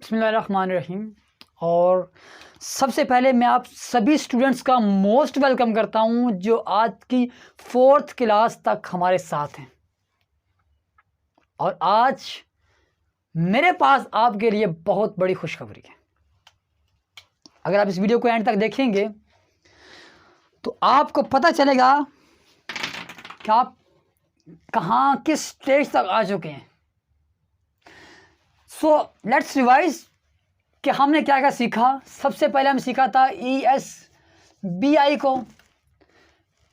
बिस्मिल्लाहिर्रहमानिर्रहीम। और सबसे पहले मैं आप सभी स्टूडेंट्स का मोस्ट वेलकम करता हूं जो आज की 4th क्लास तक हमारे साथ हैं। और आज मेरे पास आपके लिए बहुत बड़ी खुशखबरी है। अगर आप इस वीडियो को एंड तक देखेंगे तो आपको पता चलेगा कि आप कहाँ किस स्टेज तक आ चुके हैं। सो लेट्स रिवाइज कि हमने क्या क्या सीखा। सबसे पहले हम सीखा था ESBI को।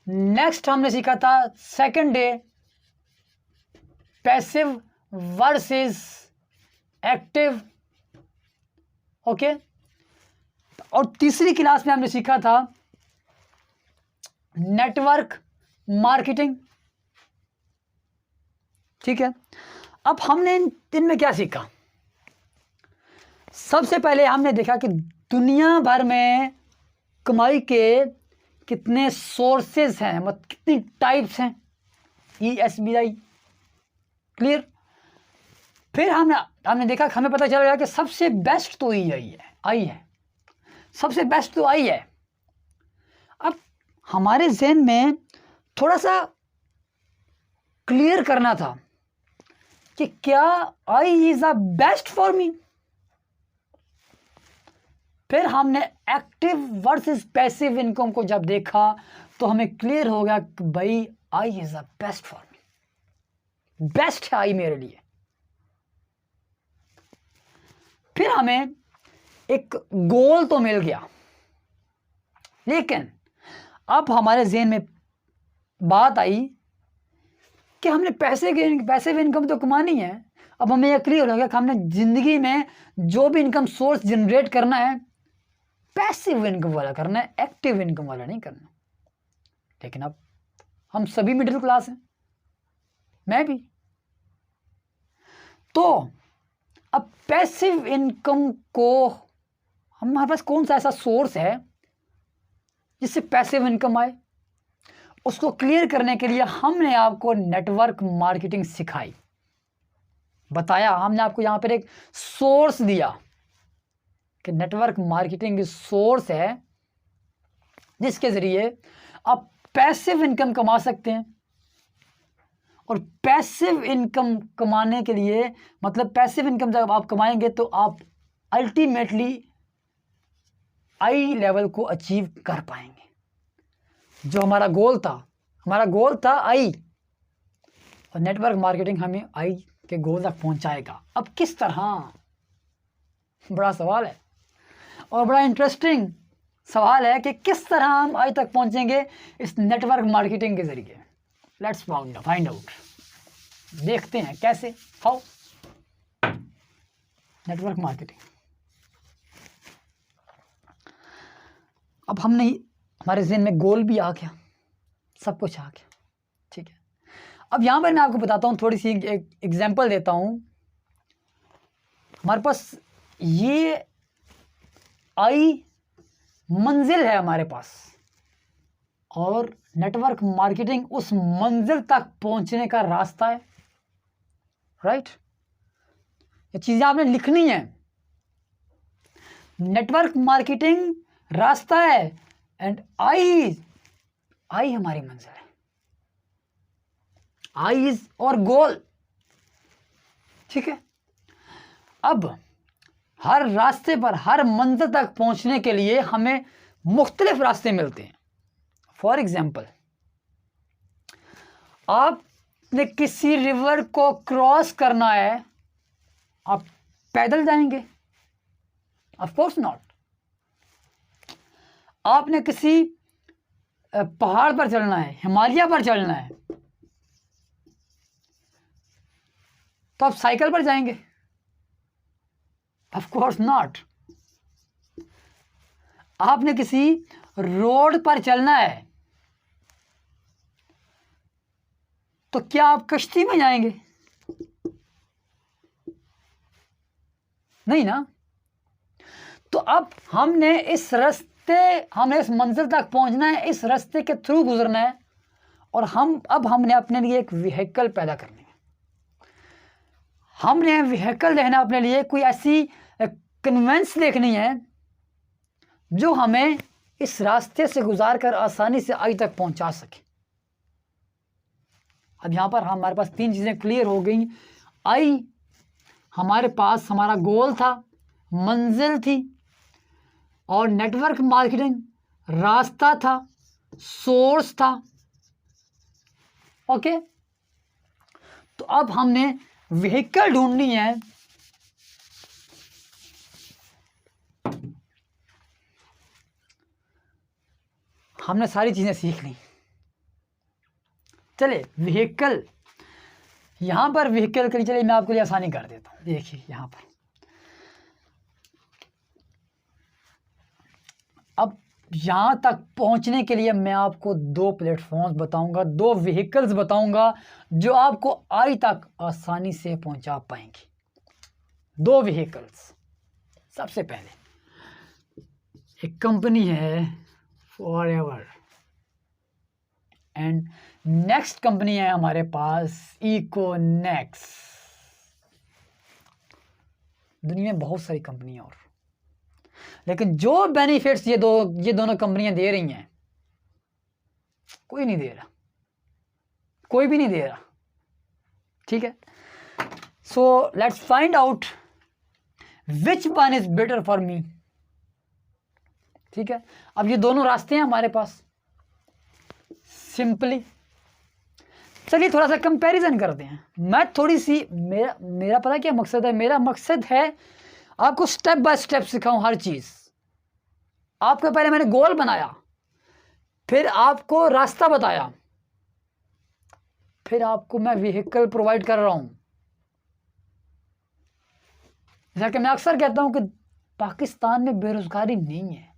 नेक्स्ट हमने सीखा था second day passive versus active. Okay. और तीसरी क्लास में हमने सीखा था नेटवर्क मार्केटिंग। ठीक है। अब हमने इन दिन में क्या सीखा। सबसे पहले हमने देखा कि दुनिया भर में कमाई के कितने सोर्सेज हैं, मतलब कितनी टाइप्स हैं। ESBI clear. फिर हमने देखा कि हमें पता चल गया कि सबसे बेस्ट तो आई है। सबसे बेस्ट तो आई है। अब हमारे जहन में थोड़ा सा क्लियर करना था कि क्या eye is the best for me. फिर हमने एक्टिव वर्सेस पैसिव इनकम को जब देखा तो हमें क्लियर हो गया कि भाई eye is the best for me, best है आई मेरे लिए। फिर हमें एक गोल तो मिल गया, लेकिन अब हमारे ज़हन में बात आई कि हमने पैसिव इनकम तो कमानी है। अब हमें यह क्लियर हो गया कि हमने ज़िंदगी में जो भी इनकम सोर्स जनरेट करना है पैसिव इनकम वाला करना है, एक्टिव इनकम वाला नहीं करना। लेकिन अब हम सभी मिडिल क्लास हैं, मैं भी। तो अब पैसिव इनकम को हमारे पास कौन सा ऐसा सोर्स है जिससे पैसिव इनकम आए, उसको क्लियर करने के लिए हमने आपको नेटवर्क मार्केटिंग सिखाई, बताया। हमने आपको यहां पर एक सोर्स दिया कि नेटवर्क मार्केटिंग सोर्स है जिसके ज़रिए आप पैसिव इनकम कमा सकते हैं। और पैसिव इनकम कमाने के लिए मतलब पैसिव इनकम जब आप कमाएंगे तो आप अल्टीमेटली आई लेवल को अचीव कर पाएंगे। जो हमारा गोल था आई, और नेटवर्क मार्केटिंग हमें आई के गोल तक पहुंचाएगा। अब किस तरह, बड़ा सवाल है और बड़ा इंटरेस्टिंग सवाल है कि किस तरह हम आज तक पहुंचेंगे इस नेटवर्क मार्केटिंग के जरिए। Let's find out. देखते हैं कैसे, हाउ नेटवर्क मार्केटिंग। अब हमारे ज़हन में गोल भी आ गया, सब कुछ आ गया। ठीक है। अब यहां पर मैं आपको बताता हूं, थोड़ी सी एक एग्जांपल देता हूं। हमारे पास ये आई मंजिल है हमारे पास, और नेटवर्क मार्केटिंग उस मंजिल तक पहुंचने का रास्ता है। राइट। ये चीजें आपने लिखनी है। नेटवर्क मार्केटिंग रास्ता है एंड आई हमारी मंजिल है। आई इज और गोल। ठीक है। अब हर रास्ते पर, हर मंजिल तक पहुंचने के लिए हमें मुख्तलिफ रास्ते मिलते हैं। फॉर एग्जाम्पल, आपने किसी रिवर को क्रॉस करना है, आप पैदल जाएंगे? Of course not. आपने किसी पहाड़ पर चलना है, हिमालय पर चलना है, तो आप साइकिल पर जाएंगे? Of course not. आपने किसी रोड पर चलना है तो क्या आप कश्ती में जाएंगे? नहीं ना। तो अब हमने इस मंजिल तक पहुंचना है, इस रास्ते के थ्रू गुजरना है, और हमने अपने लिए एक व्हीकल पैदा करनी है। हमने व्हीकल लेना अपने लिए, कोई ऐसी कन्वेंस देखनी है जो हमें इस रास्ते से गुजार कर आसानी से आई तक पहुंचा सके। अब यहाँ पर हमारे पास 3 चीज़ें क्लियर हो गई। आई हमारे पास हमारा गोल था, मंजिल थी, और नेटवर्क मार्केटिंग रास्ता था, सोर्स था। ओके, तो अब हमने व्हीकल ढूंढनी है हमने सारी चीजें सीख ली। चले व्हीकल, यहां पर व्हीकल के लिए चलिए मैं आपके लिए आसानी कर देता हूं। देखिए यहां पर अब यहां तक पहुंचने के लिए मैं आपको 2 प्लेटफॉर्म्स बताऊंगा, 2 व्हीकल्स बताऊंगा जो आपको आई तक आसानी से पहुंचा पाएंगे। 2 व्हीकल्स। सबसे पहले एक कंपनी है फॉरएवर एंड नेक्स्ट कंपनी है हमारे पास इकोनेक्स। दुनिया में बहुत सारी कंपनी और, लेकिन जो बेनिफिट्स ये दोनों कंपनियां दे रही हैं कोई नहीं दे रहा, कोई भी नहीं दे रहा। ठीक है, so let's find out which one is better for me. ठीक है, अब ये दोनों रास्ते हैं हमारे पास। सिंपली चलिए थोड़ा सा कंपैरिजन करते हैं। मैं थोड़ी सी मेरा पता क्या मकसद है? मेरा मकसद है आपको स्टेप बाय स्टेप सिखाऊं हर चीज। आपको पहले मैंने गोल बनाया, फिर आपको रास्ता बताया, फिर आपको मैं व्हीकल प्रोवाइड कर रहा हूं। जैसा कि मैं अक्सर कहता हूं कि पाकिस्तान में बेरोजगारी नहीं है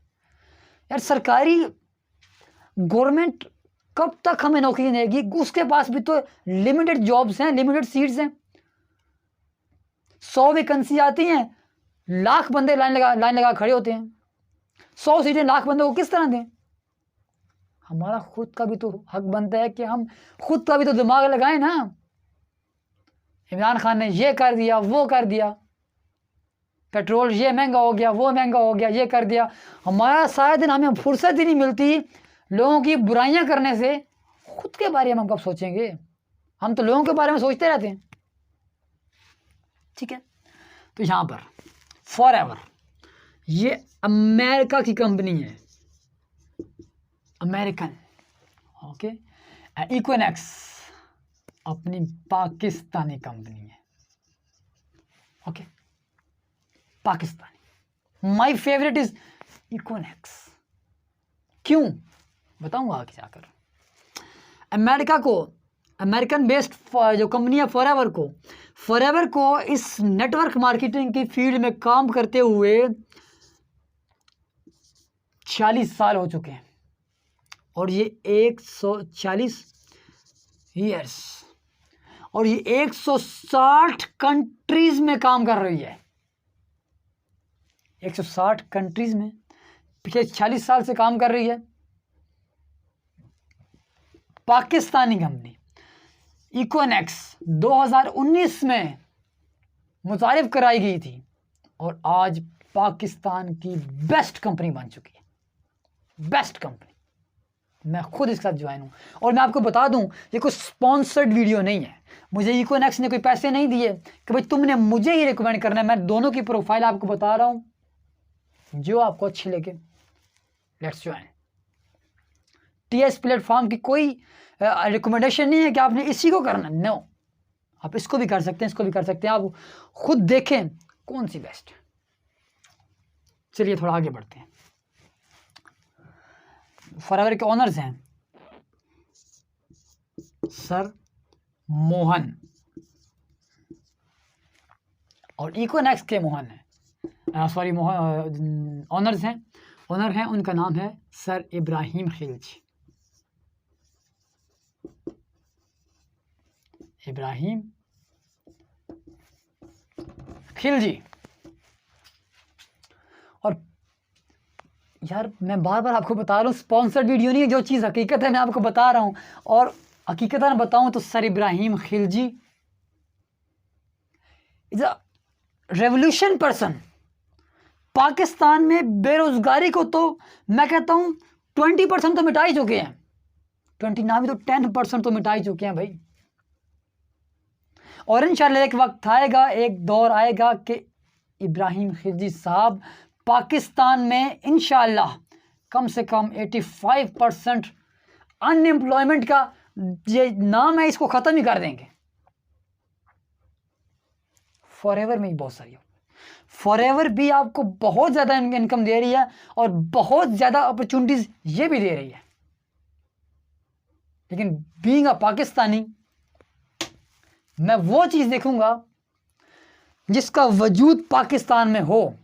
यार। सरकारी गवर्नमेंट कब तक हमें नौकरी देगी? उसके पास भी तो लिमिटेड जॉब्स हैं, लिमिटेड सीट्स हैं। 100 वैकेंसी आती हैं, लाख बंदे लाइन लगा खड़े होते हैं। 100 सीटें लाख बंदे को किस तरह दें? हमारा खुद का भी तो हक बनता है कि हम खुद का भी तो दिमाग लगाएं ना। इमरान खान ने ये कर दिया, वो कर दिया, पेट्रोल ये महंगा हो गया, वो महंगा हो गया, ये कर दिया। हमारा सारा दिन हमें फुर्सत ही नहीं मिलती लोगों की बुराइयां करने से। खुद के बारे में हम कब सोचेंगे? हम तो लोगों के बारे में सोचते रहते हैं। ठीक है, तो यहां पर फॉरएवर ये अमेरिका की कंपनी है, अमेरिकन। ओके, इकोनेक्स अपनी पाकिस्तानी कंपनी है। Okay, Pakistani. My favourite is Econex. क्यों बताऊंगा आगे जाकर। अमेरिका को, अमेरिकन बेस्ड जो कंपनी है फॉरएवर को इस नेटवर्क मार्केटिंग की फील्ड में काम करते हुए 40 साल हो चुके हैं, और ये 140 ईयर्स, और ये 160 कंट्रीज में काम कर रही है। 160 कंट्रीज में पिछले 40 साल से काम कर रही है। पाकिस्तानी कंपनी इकोनेक्स 2019 में मुतारिफ कराई गई थी और आज पाकिस्तान की बेस्ट कंपनी बन चुकी है। Best company. मैं खुद इसके साथ ज्वाइन हूँ, और मैं आपको बता दूं ये कोई स्पॉन्सर्ड वीडियो नहीं है। मुझे इकोनेक्स ने कोई पैसे नहीं दिए कि भाई तुमने मुझे ही रिकमेंड करना है। मैं दोनों की प्रोफाइल आपको बता रहा हूँ, जो आपको अच्छी लगे लेट्स ज्वाइन। टीएस प्लेटफॉर्म की कोई रिकमेंडेशन नहीं है कि आपने इसी को करना, नो। आप इसको भी कर सकते हैं, इसको भी कर सकते हैं। आप खुद देखें कौन सी बेस्ट है। चलिए थोड़ा आगे बढ़ते हैं। फॉरएवर के ओनर्स हैं सर मोहन, और इकोनेक्स के मोहन है, सॉरी मोहन ओनर्स हैं, ओनर हैं, उनका नाम है सर इब्राहिम खिलजी। इब्राहिम खिलजी। और यार मैं बार बार आपको बता रहा हूँ स्पॉन्सर्ड वीडियो नहीं है, जो चीज़ हकीकत है मैं आपको बता रहा हूँ। और हकीकत में बताऊँ तो sir Ibrahim Khilji is a revolution person. Pakistan में बेरोजगारी को तो मैं कहता हूं 20% तो मिटा ही चुके हैं, 20 ना भी तो 10% तो मिटा ही चुके हैं भाई। और इंशाल्लाह एक वक्त आएगा, एक दौर आएगा कि इब्राहिम खिलजी साहब पाकिस्तान में इंशाल्लाह कम से कम 85% अनएम्प्लॉयमेंट का ये नाम है, इसको ख़त्म ही कर देंगे। फॉरएवर में ही बहुत सारी, फॉरएवर भी आपको बहुत ज़्यादा इनकम दे रही है और बहुत ज़्यादा अपॉर्चुनिटीज़ ये भी दे रही है, लेकिन बीइंग अ पाकिस्तानी मैं वो चीज़ देखूंगा जिसका वजूद पाकिस्तान में हो।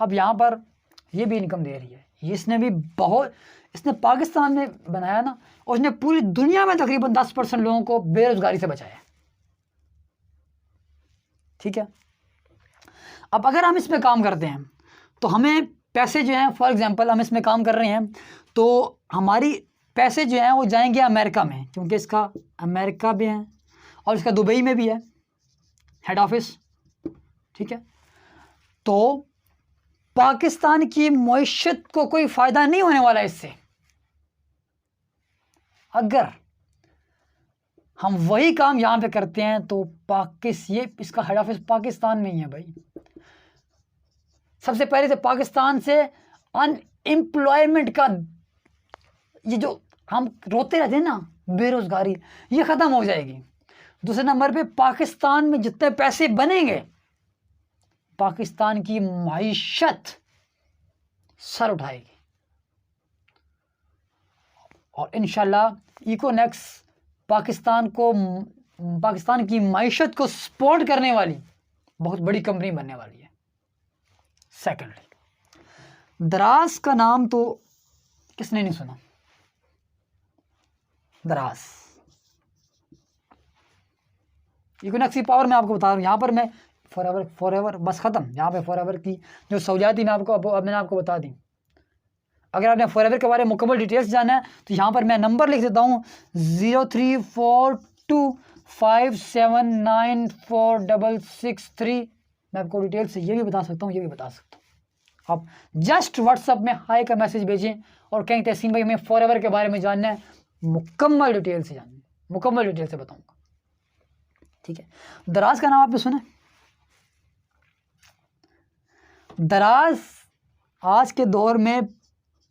अब यहाँ पर ये भी इनकम दे रही है, इसने भी बहुत, इसने पाकिस्तान में बनाया ना, और इसने पूरी दुनिया में तकरीबन 10% लोगों को बेरोजगारी से बचाया। ठीक है, अब अगर हम इसमें काम करते हैं तो हमें पैसे जो हैं, फॉर एग्जांपल हम इसमें काम कर रहे हैं तो हमारी पैसे जो हैं वो जाएंगे अमेरिका में, क्योंकि इसका अमेरिका भी है और इसका दुबई में भी है हेड ऑफिस। ठीक है, तो पाकिस्तान की मईशत को कोई फ़ायदा नहीं होने वाला इससे। अगर हम वही काम यहाँ पे करते हैं तो ये इसका हेड ऑफिस पाकिस्तान में ही है भाई। सबसे पहले तो पाकिस्तान से अनएम्प्लॉयमेंट का, ये जो हम रोते रहते हैं ना बेरोजगारी, ये ख़त्म हो जाएगी। दूसरे नंबर पे पाकिस्तान में जितने पैसे बनेंगे, पाकिस्तान की माइशत सर उठाएगी। और इंशाल्लाह इकोनेक्स पाकिस्तान की माइशत को सपोर्ट करने वाली बहुत बड़ी कंपनी बनने वाली है। सेकेंडली, दराज का नाम तो किसने नहीं सुना। दराज इकोनेक्स की पावर मैं आपको बता रहा हूँ। यहाँ पर मैं फॉरएवर बस ख़त्म। यहाँ पे फॉरएवर की जो सहूलियात थी मैं मैंने आपको बता दी। अगर आपने फॉरएवर के बारे में मुकम्मल डिटेल्स जाना है तो यहाँ पर मैं नंबर लिख देता हूँ 034257946663। मैं आपको डिटेल से ये भी बता सकता हूँ, ये भी बता सकता हूँ। आप जस्ट व्हाट्सअप में हाई का मैसेज भेजें और कहें तहसीन भाई हमें फॉरएवर के बारे में जानना है, मुकम्मल डिटेल से जानना है, मुकम्मल डिटेल से बताऊँगा। ठीक है, दराज का नाम आपने सुना है? दराज आज के दौर में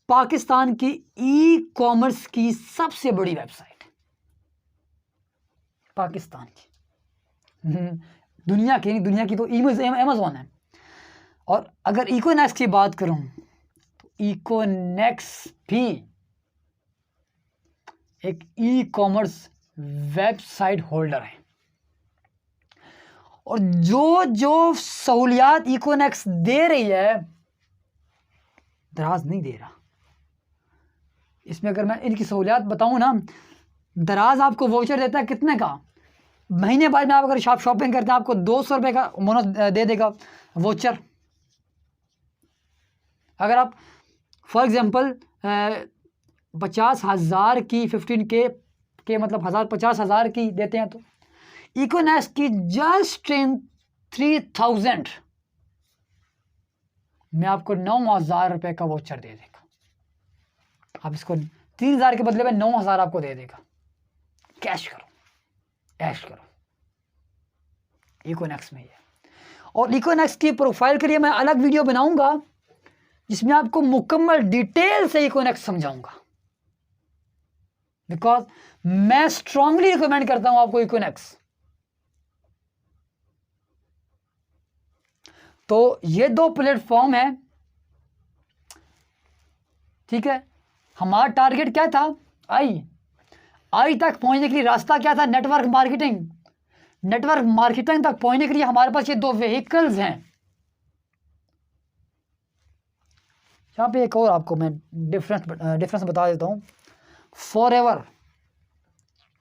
पाकिस्तान की ई कॉमर्स की सबसे बड़ी वेबसाइट, पाकिस्तान की, दुनिया की नहीं, दुनिया की तो अमेज़ॉन है। और अगर इकोनेक्स की बात करूं तो इकोनेक्स भी एक ई कॉमर्स वेबसाइट होल्डर है। और जो जो सहूलियात इकोनेक्स दे रही है दराज नहीं दे रहा। इसमें अगर मैं इनकी सहूलियात बताऊं ना, दराज आपको वाउचर देता है कितने का, महीने बाद में आप अगर शॉपिंग करते हैं आपको 200 रुपये का बोनस दे देगा वाउचर। अगर आप फॉर एग्जांपल 50,000 की 15K के मतलब 50,000 की देते हैं तो इकोनेक्स की जस्ट 3,000 में आपको 9,000 रुपये का वाउचर दे देगा। आप इसको 3,000 के बदले में 9,000 आपको दे देगा। कैश करो, ऐश करो, इकोनेक्स में ही है। और इकोनेक्स की प्रोफाइल के लिए मैं अलग वीडियो बनाऊंगा जिसमें आपको मुकम्मल डिटेल से इकोनेक्स समझाऊंगा, बिकॉज मैं स्ट्रांगली रिकमेंड करता हूं आपको इकोनेक्स। तो ये दो प्लेटफॉर्म है। ठीक है, हमारा टारगेट क्या था, आई तक पहुंचने के लिए रास्ता क्या था, नेटवर्क मार्केटिंग। नेटवर्क मार्केटिंग तक पहुंचने के लिए हमारे पास ये दो व्हीकल्स हैं। यहाँ पे एक और आपको मैं डिफरेंस बता देता हूँ। फॉरएवर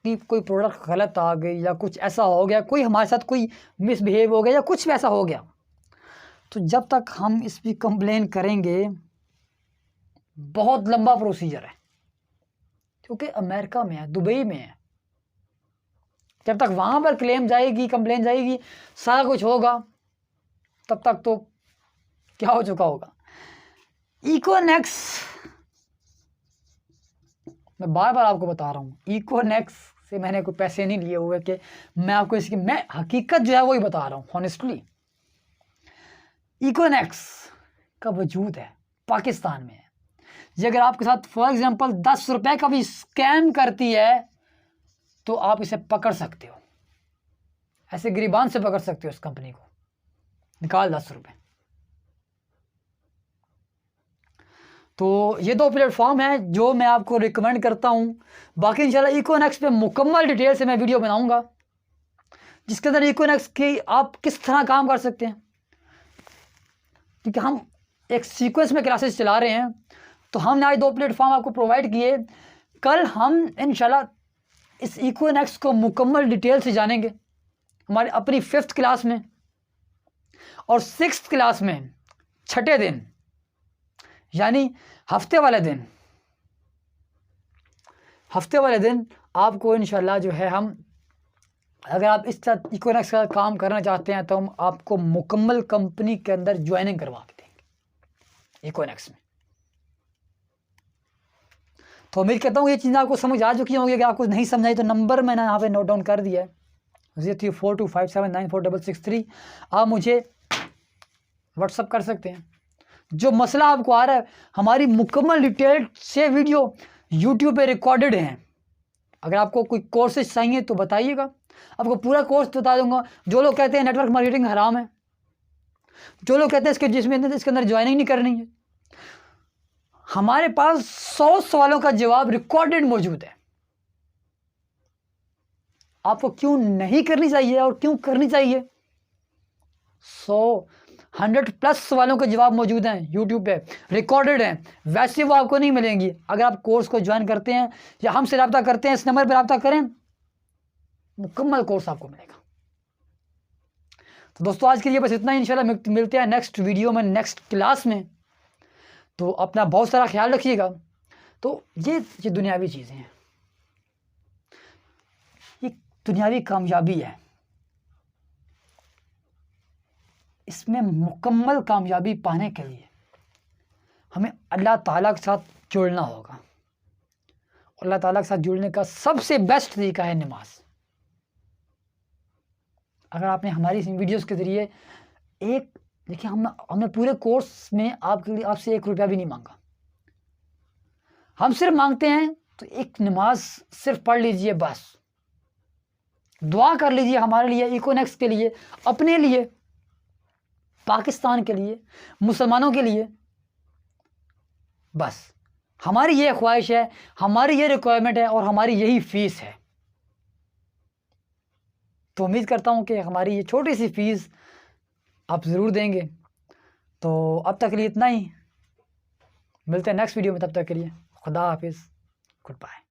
की कोई प्रोडक्ट गलत आ गई या कुछ ऐसा हो गया, कोई हमारे साथ कोई मिसबिहेव हो गया या कुछ भी ऐसा हो गया, तो जब तक हम इस पर कंप्लेन करेंगे बहुत लंबा प्रोसीजर है, क्योंकि अमेरिका में है, दुबई में है। जब तक वहाँ पर क्लेम जाएगी, कंप्लेन जाएगी, सारा कुछ होगा, तब तक तो क्या हो चुका होगा। इकोनेक्स, मैं बार बार आपको बता रहा हूँ, इकोनेक्स से मैंने कोई पैसे नहीं लिए हुए कि मैं आपको इसकी, मैं हकीकत जो है वही बता रहा हूँ हॉनेस्टली। इकोनेक्स का वजूद है, पाकिस्तान में है। ये अगर आपके साथ फॉर एग्जांपल 10 रुपए का भी स्कैम करती है तो आप इसे पकड़ सकते हो, ऐसे गिरबान से पकड़ सकते हो इस कंपनी को, निकाल 10 रुपए। तो ये 2 प्लेटफॉर्म हैं जो मैं आपको रिकमेंड करता हूँ। बाकी इंशाल्लाह इकोनेक्स पे मुकम्मल डिटेल से मैं वीडियो बनाऊंगा, जिसके अंदर इकोनेक्स की आप किस तरह काम कर सकते हैं, क्योंकि हम एक सीक्वेंस में क्लासेस चला रहे हैं। तो हमने आज 2 प्लेटफॉर्म आपको प्रोवाइड किए। कल हम इंशाल्लाह इस इकोनेक्स को मुकम्मल डिटेल से जानेंगे हमारे अपनी 5th क्लास में, और 6th क्लास में 6ठे दिन यानी हफ्ते वाले दिन आपको इंशाल्लाह जो है, हम अगर आप इस तरह इकोनेक्स का काम करना चाहते हैं तो हम आपको मुकम्मल कंपनी के अंदर ज्वाइनिंग करवा के देंगे इकोनेक्स में। तो उम्मीद करता हूँ ये चीज़ें आपको समझ आ चुकी होंगी। अगर आपको नहीं समझाई तो नंबर मैंने यहाँ पे नोट डाउन कर दिया है, 034257946663। आप मुझे व्हाट्सअप कर सकते हैं। जो मसला आपको आ रहा है, हमारी मुकम्मल डिटेल से वीडियो यूट्यूब पे रिकॉर्डेड हैं। अगर आपको कोई कोर्सेज चाहिए तो बताइएगा, आपको पूरा कोर्स बता दूंगा। जो लोग कहते हैं नेटवर्क मार्केटिंग हराम है, जो लोग कहते हैं इसके अंदर ज्वाइनिंग नहीं करनी है, हमारे पास 100 सवालों का जवाब रिकॉर्डेड मौजूद है। आपको क्यों नहीं करनी चाहिए और क्यों करनी चाहिए, 100+ सवालों के जवाब मौजूद हैं यूट्यूब पे, रिकॉर्डेड हैं। वैसे वो आपको नहीं मिलेंगी। अगर आप कोर्स को ज्वाइन करते हैं या हमसे रब्ता करते हैं, इस नंबर पर रब्ता करें, मुकम्मल कोर्स आपको मिलेगा। तो दोस्तों आज के लिए बस इतना ही। इंशाल्लाह मिलते हैं नेक्स्ट वीडियो में, नेक्स्ट क्लास में। तो अपना बहुत सारा ख्याल रखिएगा। तो ये दुनियावी चीज़ें हैं, ये दुनियावी कामयाबी है। इसमें मुकम्मल कामयाबी पाने के लिए हमें अल्लाह ताला के साथ जुड़ना होगा। अल्लाह ताला के साथ जुड़ने का सबसे बेस्ट तरीका है नमाज। अगर आपने हमारी इस वीडियोस के ज़रिए देखिए, हमने पूरे कोर्स में आपसे 1 रुपया भी नहीं मांगा। हम सिर्फ मांगते हैं तो एक नमाज सिर्फ पढ़ लीजिए, बस दुआ कर लीजिए हमारे लिए, इकोनेक्स के लिए, अपने लिए, पाकिस्तान के लिए, मुसलमानों के लिए। बस हमारी ये ख्वाहिश है, हमारी ये रिक्वायरमेंट है और हमारी यही फीस है। तो उम्मीद करता हूँ कि हमारी ये छोटी सी फीस आप ज़रूर देंगे। तो अब तक के लिए इतना ही, मिलते हैं नेक्स्ट वीडियो में। तब तक के लिए खुदा हाफिज़, गुड बाय।